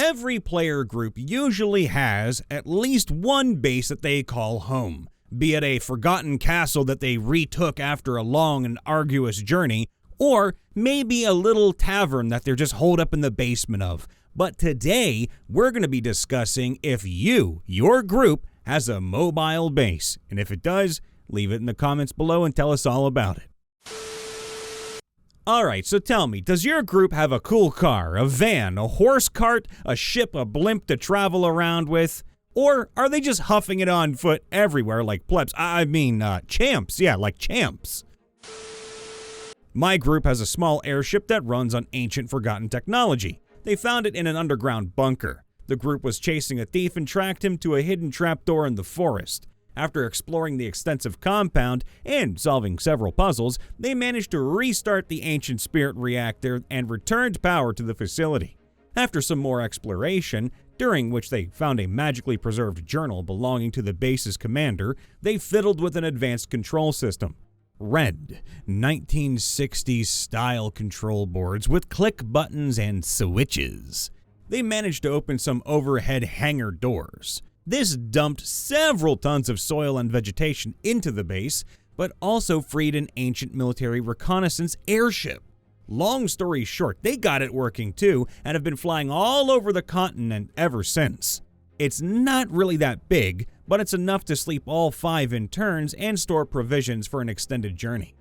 Every player group usually has at least one base that they call home, be it a forgotten castle that they retook after a long and arduous journey, or maybe a little tavern that they're just holed up in the basement of. But today, we're going to be discussing if your group, has a mobile base. And if it does, leave it in the comments below and tell us all about it. Alright, so tell me, does your group have a cool car, a van, a horse cart, a ship, a blimp to travel around with? Or are they just huffing it on foot everywhere like plebs? Champs. Yeah, like champs. My group has a small airship that runs on ancient forgotten technology. They found it in an underground bunker. The group was chasing a thief and tracked him to a hidden trapdoor in the forest. After exploring the extensive compound and solving several puzzles, they managed to restart the ancient spirit reactor and returned power to the facility. After some more exploration, during which they found a magically preserved journal belonging to the base's commander, they fiddled with an advanced control system. Red, 1960s style control boards with click buttons and switches. They managed to open some overhead hangar doors. This dumped several tons of soil and vegetation into the base, but also freed an ancient military reconnaissance airship. Long story short, they got it working too and have been flying all over the continent ever since. It's not really that big, but it's enough to sleep all 5 in turns and store provisions for an extended journey.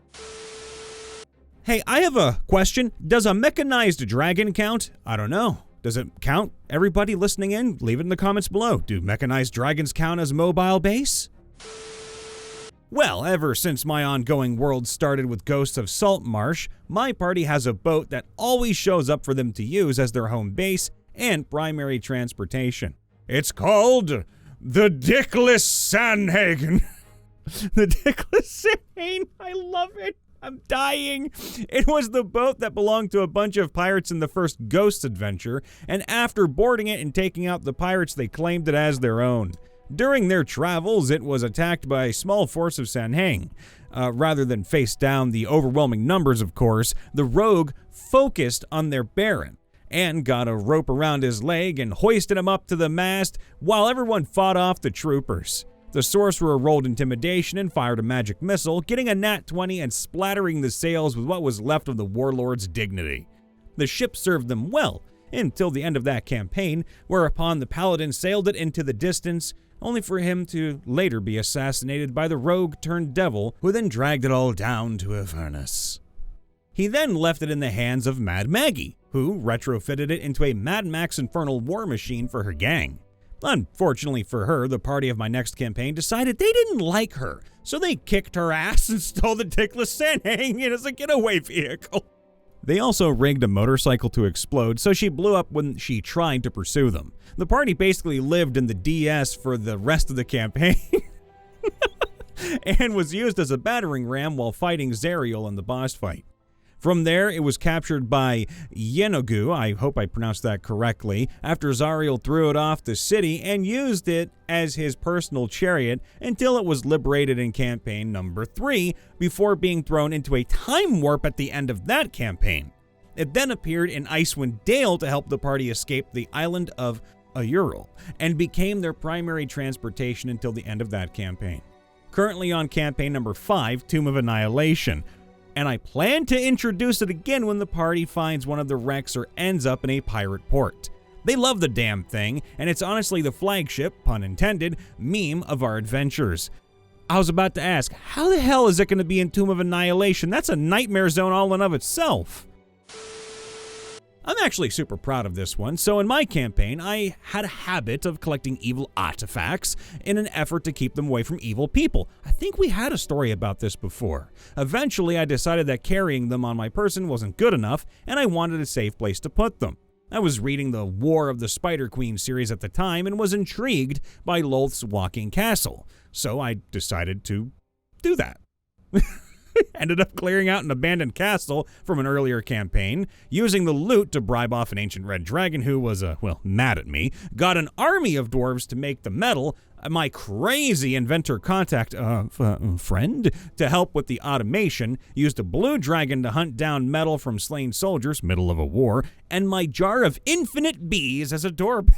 Hey, I have a question. Does a mechanized dragon count? I don't know. Does it count? Everybody listening in, leave it in the comments below. Do mechanized dragons count as mobile base? Well, ever since my ongoing world started with Ghosts of Saltmarsh, my party has a boat that always shows up for them to use as their home base and primary transportation. It's called the Dickless Sandhagen. The Dickless Sandhagen, I love it. I'm dying. It was the boat that belonged to a bunch of pirates in the first Ghosts adventure, and after boarding it and taking out the pirates, they claimed it as their own. During their travels, it was attacked by a small force of Sanheng. Rather than face down the overwhelming numbers, of course, the rogue focused on their baron and got a rope around his leg and hoisted him up to the mast while everyone fought off the troopers. The sorcerer rolled intimidation and fired a magic missile, getting a nat 20 and splattering the sails with what was left of the warlord's dignity. The ship served them well until the end of that campaign, whereupon the paladin sailed it into the distance, only for him to later be assassinated by the rogue-turned-devil, who then dragged it all down to Avernus. He then left it in the hands of Mad Maggie, who retrofitted it into a Mad Max Infernal war machine for her gang. Unfortunately for her, the party of my next campaign decided they didn't like her, so they kicked her ass and stole the Dickless Sandhagen as a getaway vehicle. They also rigged a motorcycle to explode, so she blew up when she tried to pursue them. The party basically lived in the DS for the rest of the campaign and was used as a battering ram while fighting Zariel in the boss fight. From there, it was captured by Yenogu, I hope I pronounced that correctly, after Zariel threw it off the city and used it as his personal chariot until it was liberated in campaign number 3 before being thrown into a time warp at the end of that campaign. It then appeared in Icewind Dale to help the party escape the island of Ural and became their primary transportation until the end of that campaign. Currently on campaign number 5, Tomb of Annihilation, and I plan to introduce it again when the party finds one of the wrecks or ends up in a pirate port. They love the damn thing, and it's honestly the flagship, pun intended, meme of our adventures. I was about to ask, how the hell is it going to be in Tomb of Annihilation? That's a nightmare zone all in of itself. I'm actually super proud of this one, so in my campaign, I had a habit of collecting evil artifacts in an effort to keep them away from evil people. I think we had a story about this before. Eventually, I decided that carrying them on my person wasn't good enough, and I wanted a safe place to put them. I was reading the War of the Spider Queen series at the time and was intrigued by Lolth's walking castle, so I decided to do that. Ended up clearing out an abandoned castle from an earlier campaign, using the loot to bribe off an ancient red dragon who was, mad at me, got an army of dwarves to make the metal, my crazy inventor contact friend to help with the automation, used a blue dragon to hunt down metal from slain soldiers, middle of a war, and my jar of infinite bees as a doorbell.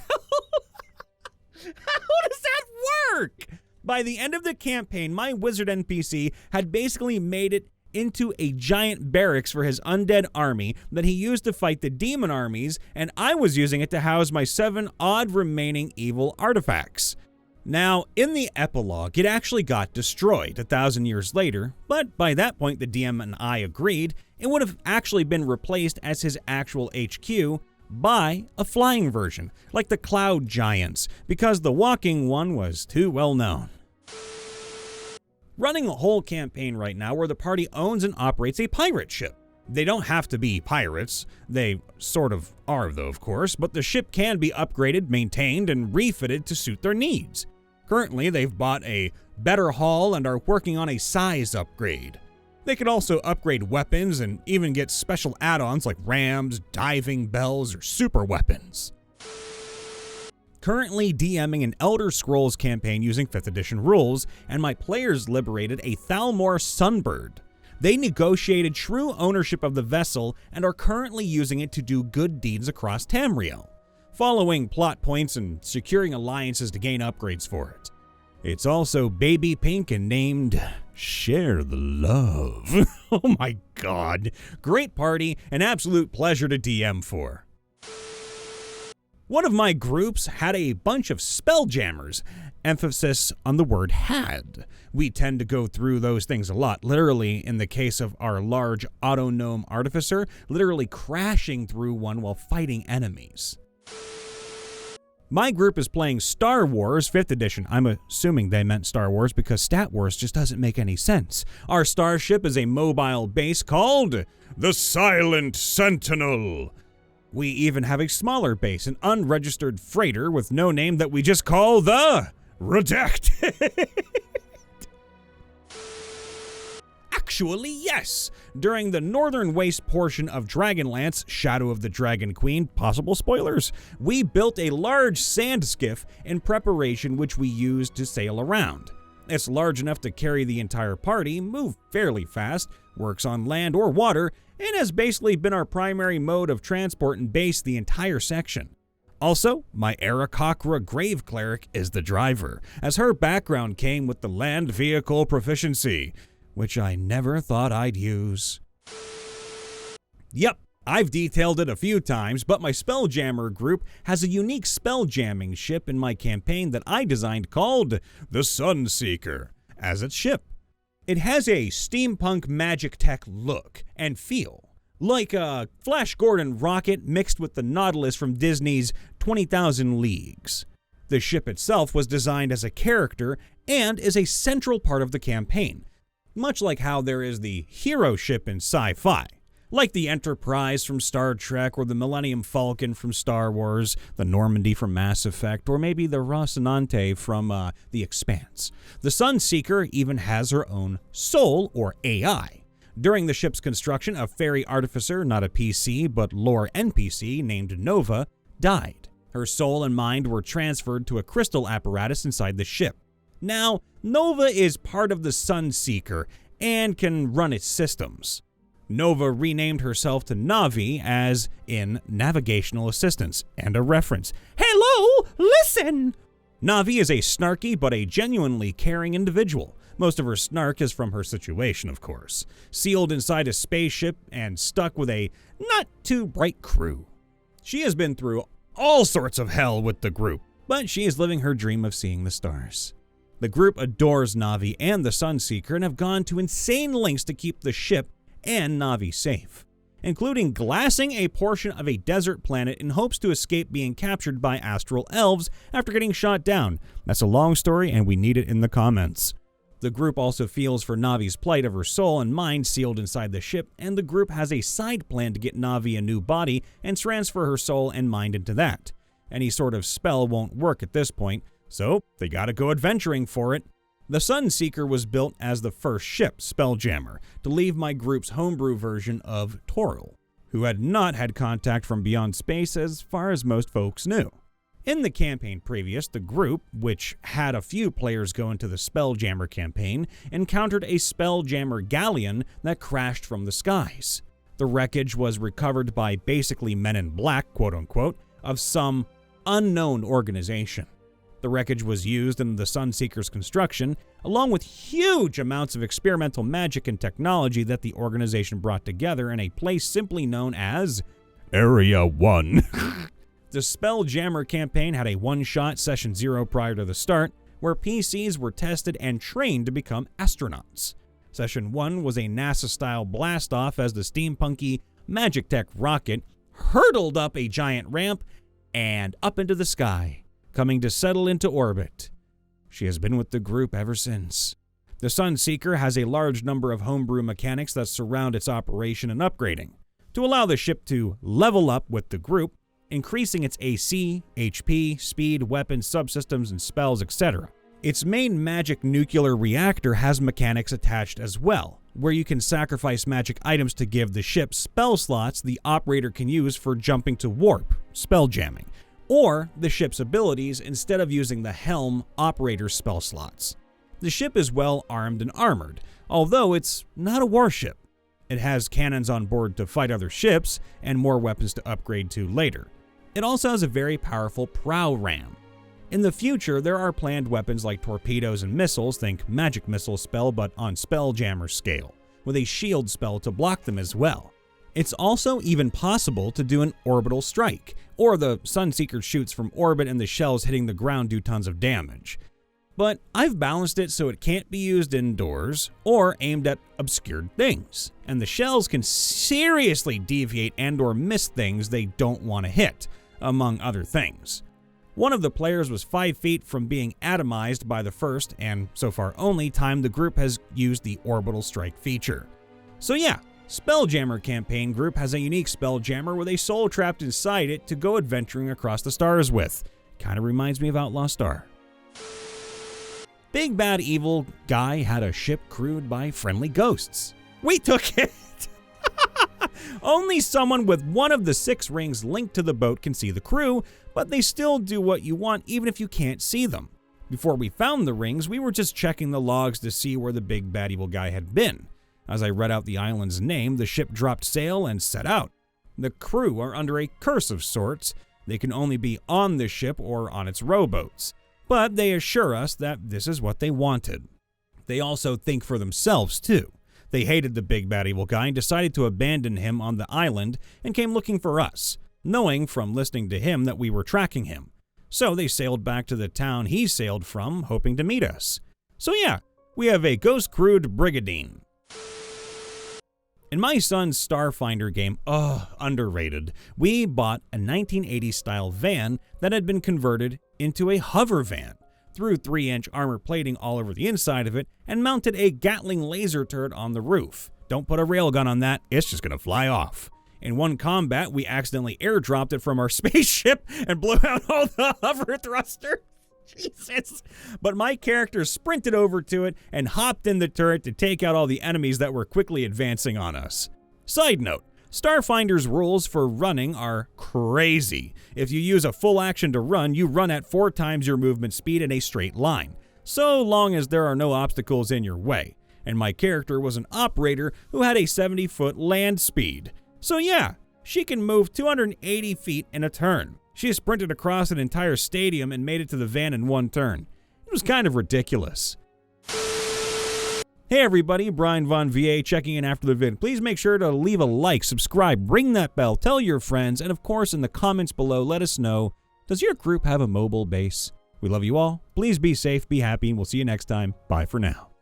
How does that work? By the end of the campaign, my wizard NPC had basically made it into a giant barracks for his undead army that he used to fight the demon armies, and I was using it to house my 7 odd remaining evil artifacts. Now, in the epilogue, it actually got destroyed 1,000 years later, but by that point the DM and I agreed it would have actually been replaced as his actual HQ by a flying version, like the Cloud Giants, because the walking one was too well known. Running a whole campaign right now where the party owns and operates a pirate ship. They don't have to be pirates. They sort of are, though, of course, but the ship can be upgraded, maintained, and refitted to suit their needs. Currently, they've bought a better hull and are working on a size upgrade. They could also upgrade weapons and even get special add-ons like rams, diving bells, or super weapons. Currently DMing an Elder Scrolls campaign using 5th edition rules, and my players liberated a Thalmor Sunbird. They negotiated true ownership of the vessel and are currently using it to do good deeds across Tamriel, following plot points and securing alliances to gain upgrades for it. It's also baby pink and named Share the Love. Oh my god. Great party, an absolute pleasure to DM for. One of my groups had a bunch of spelljammers, emphasis on the word had. We tend to go through those things a lot, literally in the case of our large auto-gnome artificer, literally crashing through one while fighting enemies. My group is playing Star Wars 5th edition. I'm assuming they meant Star Wars because Stat Wars just doesn't make any sense. Our starship is a mobile base called the Silent Sentinel. We even have a smaller base, an unregistered freighter with no name that we just call the Redacted. Actually, yes. During the northern waste portion of Dragonlance, Shadow of the Dragon Queen, possible spoilers, we built a large sand skiff in preparation which we used to sail around. It's large enough to carry the entire party, move fairly fast, works on land or water, and has basically been our primary mode of transport and base the entire section. Also, my Aarakocra Grave Cleric is the driver, as her background came with the land vehicle proficiency, which I never thought I'd use. Yep, I've detailed it a few times, but my Spelljammer group has a unique spelljamming ship in my campaign that I designed called the Sunseeker as its ship. It has a steampunk magic tech look and feel, like a Flash Gordon rocket mixed with the Nautilus from Disney's 20,000 Leagues. The ship itself was designed as a character and is a central part of the campaign, much like how there is the hero ship in sci-fi, like the Enterprise from Star Trek or the Millennium Falcon from Star Wars, the Normandy from Mass Effect, or maybe the Rocinante from The Expanse. The Sunseeker even has her own soul, or AI. During the ship's construction, a fairy artificer, not a PC, but lore NPC named Nova, died. Her soul and mind were transferred to a crystal apparatus inside the ship. Now, Nova is part of the Sunseeker and can run its systems. Nova renamed herself to Navi as in navigational assistance, and a reference. Hello, listen! Navi is a snarky but a genuinely caring individual. Most of her snark is from her situation, of course. Sealed inside a spaceship and stuck with a not-too-bright crew. She has been through all sorts of hell with the group, but she is living her dream of seeing the stars. The group adores Navi and the Sunseeker and have gone to insane lengths to keep the ship and Navi safe, including glassing a portion of a desert planet in hopes to escape being captured by astral elves after getting shot down. That's a long story and we need it in the comments. The group also feels for Navi's plight of her soul and mind sealed inside the ship, and the group has a side plan to get Navi a new body and transfer her soul and mind into that. Any sort of spell won't work at this point, so they gotta go adventuring for it. The Sunseeker was built as the first ship, Spelljammer, to leave my group's homebrew version of Toril, who had not had contact from beyond space as far as most folks knew. In the campaign previous, the group, which had a few players go into the Spelljammer campaign, encountered a Spelljammer galleon that crashed from the skies. The wreckage was recovered by basically men in black, quote-unquote, of some unknown organization. The wreckage was used in the Sunseeker's construction, along with huge amounts of experimental magic and technology that the organization brought together in a place simply known as Area 1. The Spelljammer campaign had a one-shot Session 0 prior to the start, where PCs were tested and trained to become astronauts. Session 1 was a NASA-style blast-off as the steampunky Magic Tech rocket hurtled up a giant ramp and up into the sky, coming to settle into orbit. She has been with the group ever since. The Sunseeker has a large number of homebrew mechanics that surround its operation and upgrading, to allow the ship to level up with the group, increasing its AC, HP, speed, weapons, subsystems, and spells, etc. Its main magic nuclear reactor has mechanics attached as well, where you can sacrifice magic items to give the ship spell slots the operator can use for jumping to warp, spell jamming, or the ship's abilities instead of using the helm operator's spell slots. The ship is well armed and armored, although it's not a warship. It has cannons on board to fight other ships and more weapons to upgrade to later. It also has a very powerful prow ram. In the future, there are planned weapons like torpedoes and missiles, think magic missile spell but on Spelljammer scale, with a shield spell to block them as well. It's also even possible to do an orbital strike, or the Sunseeker shoots from orbit and the shells hitting the ground do tons of damage. But I've balanced it so it can't be used indoors or aimed at obscured things, and the shells can seriously deviate and/or miss things they don't want to hit, among other things. One of the players was 5 feet from being atomized by the first, and so far only, time the group has used the orbital strike feature. So yeah, Spelljammer campaign group has a unique Spelljammer with a soul trapped inside it to go adventuring across the stars with. Kinda reminds me of Outlaw Star. Big Bad Evil Guy had a ship crewed by friendly ghosts. We took it! Only someone with one of the 6 rings linked to the boat can see the crew, but they still do what you want even if you can't see them. Before we found the rings, we were just checking the logs to see where the Big Bad Evil Guy had been. As I read out the island's name, the ship dropped sail and set out. The crew are under a curse of sorts. They can only be on the ship or on its rowboats. But they assure us that this is what they wanted. They also think for themselves, too. They hated the Big Bad Evil Guy and decided to abandon him on the island and came looking for us, knowing from listening to him that we were tracking him. So they sailed back to the town he sailed from, hoping to meet us. So yeah, we have a ghost-crewed Brigadine. In my son's Starfinder game, underrated, we bought a 1980s-style van that had been converted into a hover van, threw 3-inch armor plating all over the inside of it, and mounted a Gatling laser turret on the roof. Don't put a railgun on that, it's just gonna fly off. In one combat, we accidentally airdropped it from our spaceship and blew out all the hover thrusters. Jesus. But my character sprinted over to it and hopped in the turret to take out all the enemies that were quickly advancing on us. Side note, Starfinder's rules for running are crazy. If you use a full action to run, you run at 4 times your movement speed in a straight line, so long as there are no obstacles in your way. And my character was an operator who had a 70-foot land speed. So yeah, she can move 280 feet in a turn. She sprinted across an entire stadium and made it to the van in 1 turn. It was kind of ridiculous. Hey everybody, Brian Von VA checking in after the vid. Please make sure to leave a like, subscribe, ring that bell, tell your friends, and of course in the comments below let us know, does your group have a mobile base? We love you all. Please be safe, be happy, and we'll see you next time. Bye for now.